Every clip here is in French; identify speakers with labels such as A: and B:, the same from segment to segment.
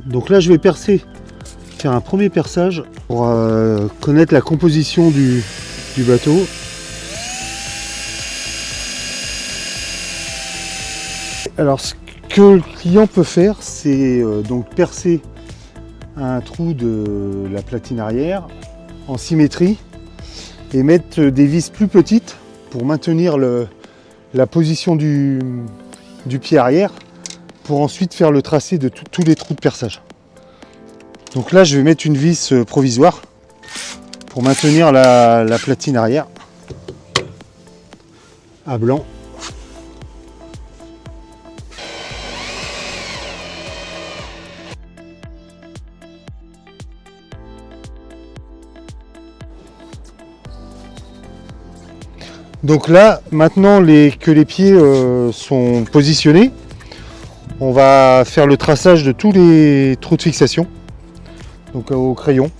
A: Donc là je vais faire un premier perçage pour connaître la composition du bateau. Alors ce que le client peut faire, c'est donc percer un trou de la platine arrière en symétrie et mettre des vis plus petites pour maintenir la position du pied arrière pour ensuite faire le tracé de tous les trous de perçage. Donc là je vais mettre une vis provisoire pour maintenir la platine arrière à blanc. Donc là, maintenant que les pieds sont positionnés, on va faire le traçage de tous les trous de fixation, donc au crayon.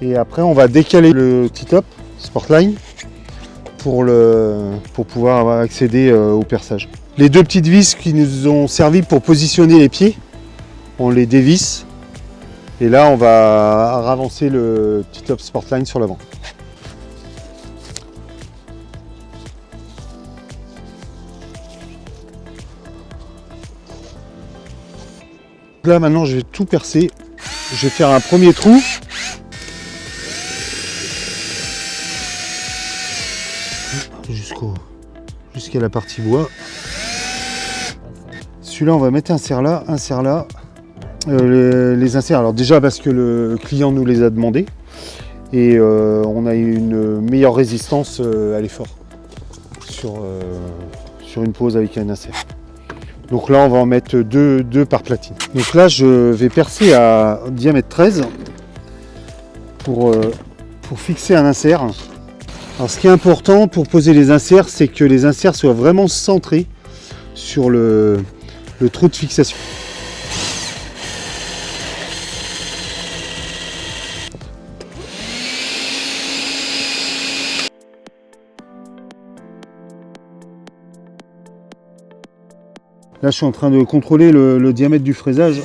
A: Et après, on va décaler le T-top Sportline pour pouvoir accéder au perçage. Les deux petites vis qui nous ont servi pour positionner les pieds, on les dévisse. Et là, on va ravancer le T-top Sportline sur l'avant. Là maintenant je vais tout percer, je vais faire un premier trou. Jusqu'à la partie bois. Celui-là on va mettre un serre là. Les inserts, alors déjà parce que le client nous les a demandés et on a une meilleure résistance à l'effort sur une pose avec un insert. Donc là on va en mettre deux par platine. Donc là je vais percer à diamètre 13 pour fixer un insert. Alors ce qui est important pour poser les inserts, c'est que les inserts soient vraiment centrés sur le trou de fixation. Là, je suis en train de contrôler le diamètre du fraisage.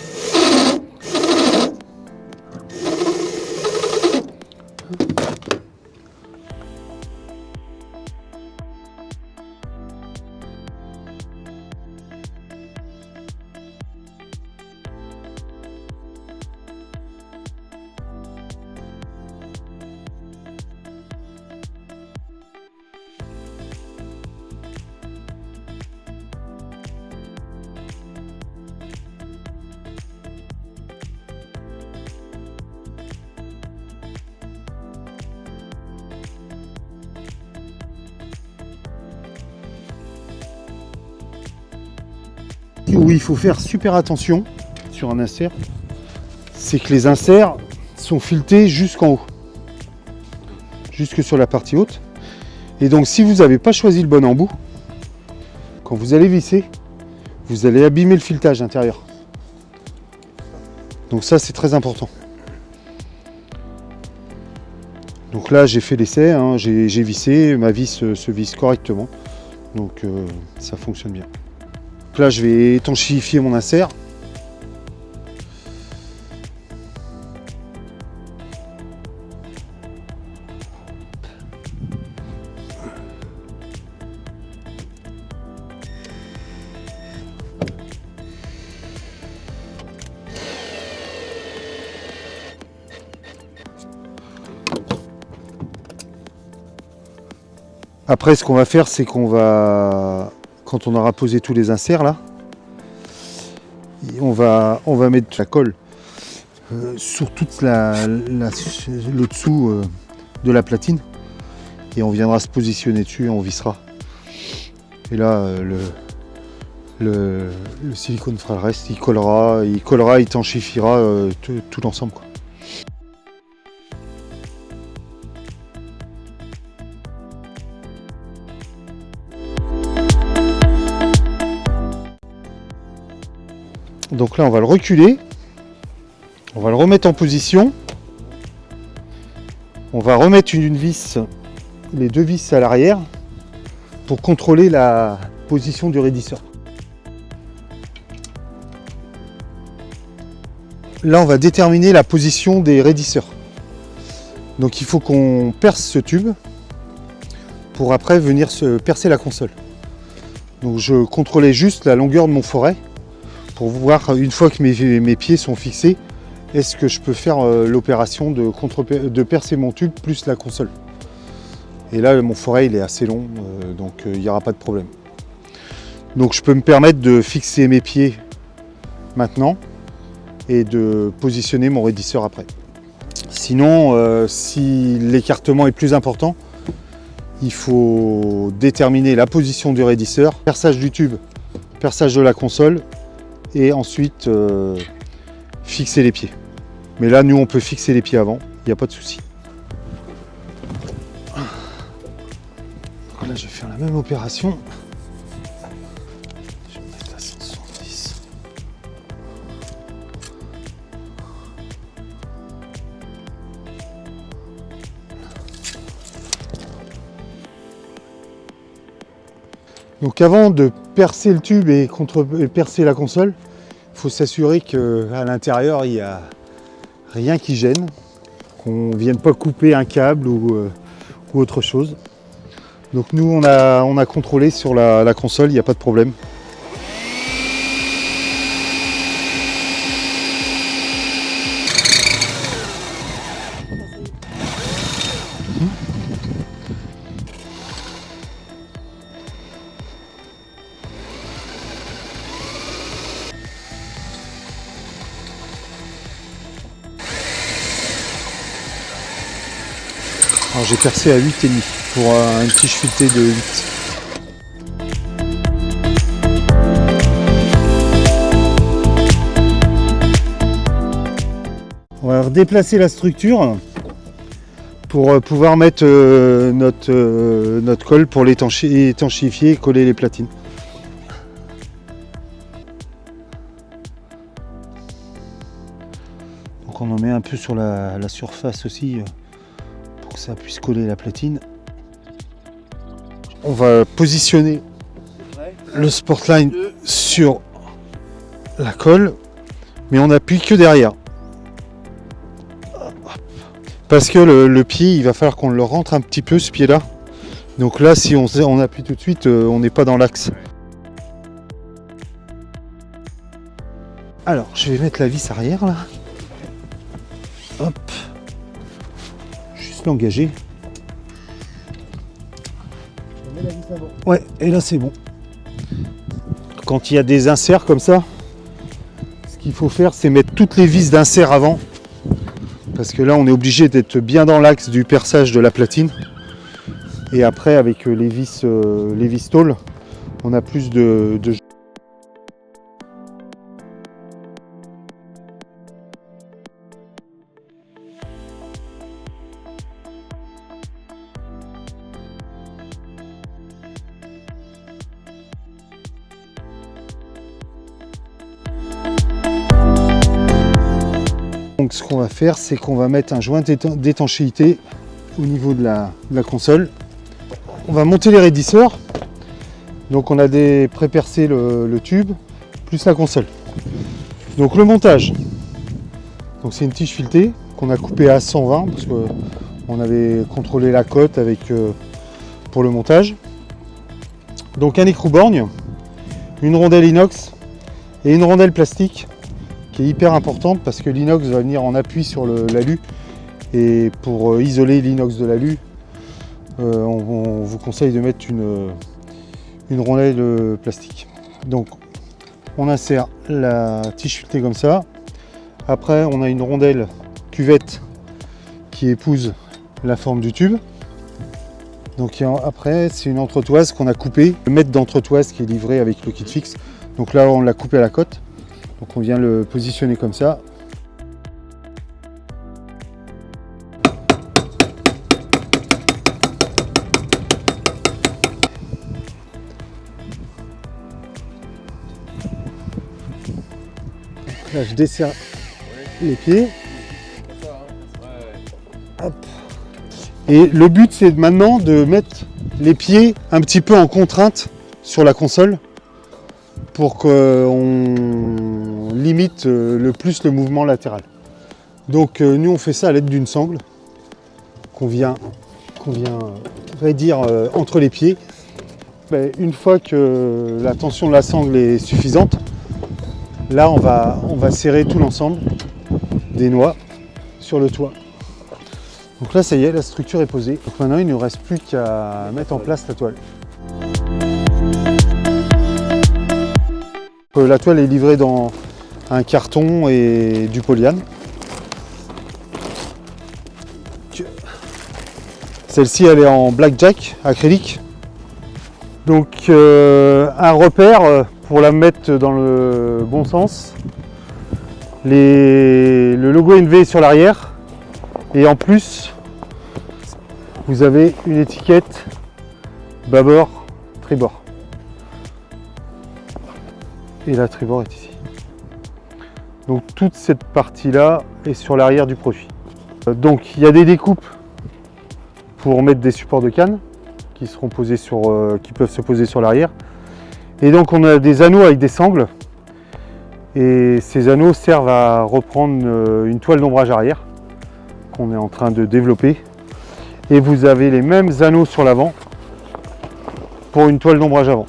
A: Où il faut faire super attention sur un insert, c'est que les inserts sont filetés jusqu'en haut, jusque sur la partie haute. Et donc si vous n'avez pas choisi le bon embout, quand vous allez visser, vous allez abîmer le filetage intérieur. Donc ça c'est très important. Donc là j'ai fait l'essai, hein, j'ai vissé, ma vis se visse correctement, donc ça fonctionne bien. Donc là je vais étanchéifier mon insert. Après, ce qu'on va faire, c'est qu'on va, quand on aura posé tous les inserts là, on va mettre la colle sur toute le dessous de la platine et on viendra se positionner dessus et on vissera. Et là, le silicone fera le reste, il collera, il étanchéifiera tout l'ensemble, quoi. Donc là on va le reculer, on va le remettre en position, on va remettre une vis, les deux vis à l'arrière pour contrôler la position du raidisseur. là on va déterminer la position des raidisseurs. Donc il faut qu'on perce ce tube pour après venir se percer la console. Donc je contrôlais juste la longueur de mon forêt pour voir, une fois que mes pieds sont fixés, est-ce que je peux faire l'opération de percer mon tube plus la console. Et là mon forêt il est assez long, donc il n'y aura pas de problème. Donc je peux me permettre de fixer mes pieds maintenant et de positionner mon raidisseur après. Sinon, si l'écartement est plus important, il faut déterminer la position du raidisseur, perçage du tube, perçage de la console et ensuite fixer les pieds. Mais là, nous, on peut fixer les pieds avant, il n'y a pas de souci. Donc là, je vais faire la même opération. Je vais me mettre à 170. Donc avant de percer le tube et percer la console, il faut s'assurer qu'à l'intérieur il n'y a rien qui gêne, qu'on ne vienne pas couper un câble ou autre chose. Donc nous on a contrôlé sur la console, il n'y a pas de problème. Alors j'ai percé à 8,5 pour une tige filetée de 8. On va redéplacer la structure pour pouvoir mettre notre colle pour l'étanchéifier et coller les platines. Donc on en met un peu sur la surface aussi, pour que ça puisse coller la platine. On va positionner le Sportline sur la colle, mais on appuie que derrière. Parce que le pied, il va falloir qu'on le rentre un petit peu, ce pied-là. Donc là, si on appuie tout de suite, on n'est pas dans l'axe. Alors, je vais mettre la vis arrière, là. Hop. Juste l'engager. Ouais, et là, c'est bon. Quand il y a des inserts comme ça, ce qu'il faut faire, c'est mettre toutes les vis d'insert avant. Parce que là, on est obligé d'être bien dans l'axe du perçage de la platine. Et après, avec les vis tôles, on a plus de... Donc ce qu'on va faire, c'est qu'on va mettre un joint d'étanchéité au niveau de la console. On va monter les raidisseurs. Donc on a pré-percé le tube, plus la console. Donc le montage. Donc c'est une tige filetée qu'on a coupée à 120 parce qu'on avait contrôlé la cote pour le montage. Donc un écrou-borgne, une rondelle inox et une rondelle plastique, qui est hyper importante parce que l'inox va venir en appui sur l'alu, et pour isoler l'inox de l'alu, on vous conseille de mettre une rondelle plastique. Donc on insère la tige filetée comme ça. Après on a une rondelle cuvette qui épouse la forme du tube. Donc après c'est une entretoise qu'on a coupée, le mètre d'entretoise qui est livré avec le kit fixe. Donc là on l'a coupé à la cote. Donc on vient le positionner comme ça. Là je desserre les pieds. Hop. Et le but c'est maintenant de mettre les pieds un petit peu en contrainte sur la console pour qu'on limite le plus le mouvement latéral. Donc nous on fait ça à l'aide d'une sangle qu'on vient dire entre les pieds. Mais une fois que la tension de la sangle est suffisante, là on va serrer tout l'ensemble des noix sur le toit. Donc là ça y est, la structure est posée. Donc maintenant il ne nous reste plus qu'à mettre en place la toile. La toile est livrée dans un carton et du polyane. Celle-ci elle est en blackjack acrylique. Donc un repère pour la mettre dans le bon sens. Le logo NV sur l'arrière. Et en plus, vous avez une étiquette bâbord, tribord. Et la tribord est ici. Donc toute cette partie-là est sur l'arrière du produit. Donc il y a des découpes pour mettre des supports de canne qui peuvent se poser sur l'arrière. Et donc on a des anneaux avec des sangles. Et ces anneaux servent à reprendre une toile d'ombrage arrière qu'on est en train de développer. Et vous avez les mêmes anneaux sur l'avant pour une toile d'ombrage avant.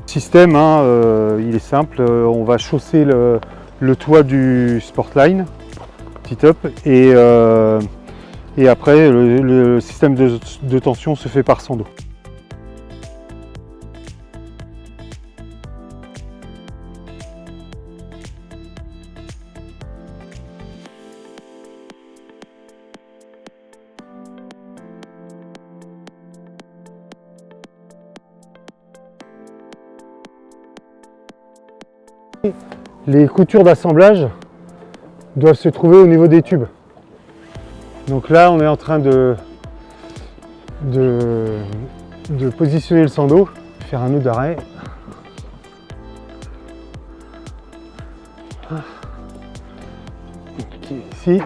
A: Le système, il est simple. On va chausser le toit du Sportline, T-Top, et après le système de tension se fait par sando. Les coutures d'assemblage doivent se trouver au niveau des tubes. Donc là, on est en train de positionner le sando, faire un nœud d'arrêt. Ici,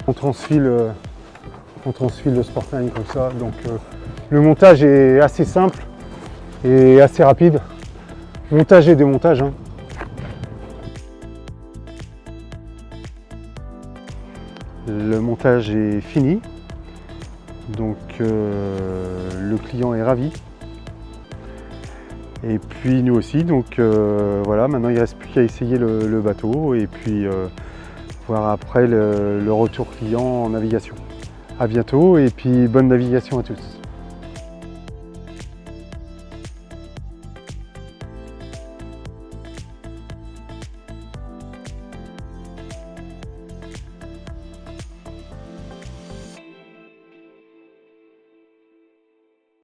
A: on transfile le Sportline comme ça. Donc le montage est assez simple et assez rapide. Montage et démontage. Le montage est fini, donc le client est ravi et puis nous aussi. Donc voilà, maintenant il ne reste plus qu'à essayer le bateau et puis voir après le retour client en navigation. À bientôt et puis bonne navigation à tous.